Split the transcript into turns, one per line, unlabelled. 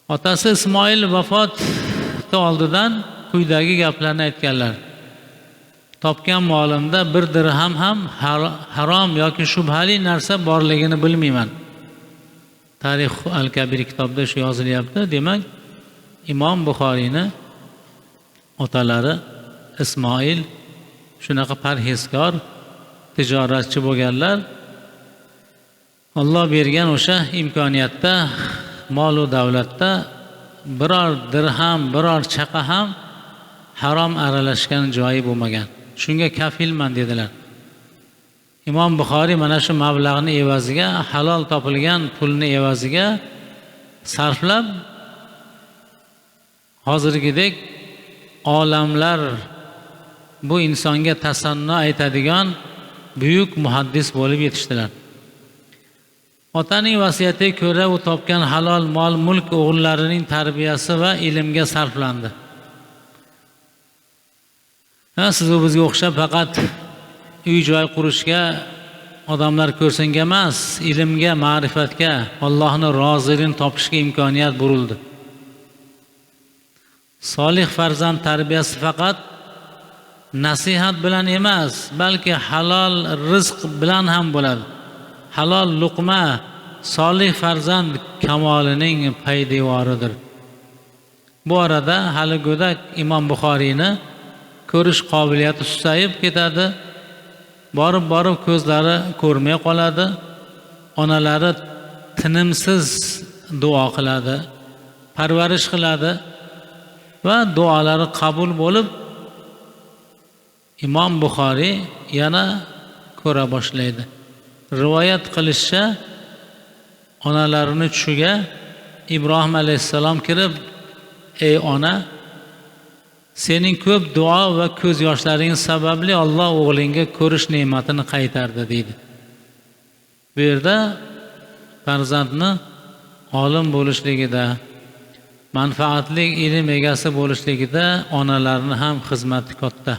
Otasi Ismoil vafoti oldidan quyidagi gaplarni aytganlar. Topgan molimda bir dirham ham harom yoki shubhali narsa borligini bilmayman. Tarix al-Kabir kitobida shu yozilyapti. Demak, Imom Buxoriyni otalari Ismoil shunaqa parhezkor, tijoratchi bo'lganlar. Alloh bergan o'sha imkoniyatda, mol va davlatda biror dirham, biror chaqa ham harom aralashgan joyi bo'lmagan. Shunga kafilman dedilar. Imom Buxoriy mana shu mablag'ni evaziga, halol topilgan pulni evaziga sarflab, hozirgidek olamlar bu insonga tasanno aytadigan buyuk muhaddis bo'lib yetishdilar. Otaning vasiyatiga ko'ra u topgan halol mol mulk o'g'illarining tarbiyasi va ilmga sarflandi. Siz bizga o'xshab faqat uy-joy qurishga, odamlar ko'rsinga emas, ilmga, ma'rifatga, Allohning roziligini topishga imkoniyat burildi. Solih farzand tarbiyasi faqat nasihat bilan emas, balki halol rizq bilan ham bo'ladi. Halol luqma solih farzand kamolining poydevoridir. Bu arada hali go'dak Imom Buxoriyni ko'rish qobiliyati susayib ketadi. Borib ko'zlari ko'rmay qoladi. Onalari tinimsiz duo qiladi, parvarish qiladi va duolari qabul bo'lib Imom Buxoriy yana ko'ra boshlaydi. Rivoyat qilishicha, onalarini tushiga Ibrohim alayhissalom kirib, "Ey ona, sening ko'p duo va ko'z yoshlaring sababli Alloh o'g'lingga ko'rish ne'matini qaytardi" deydi. Bu yerda farzandni olim bo'lishligida, manfaatli ilm egasi bo'lishligida onalarning ham xizmati katta.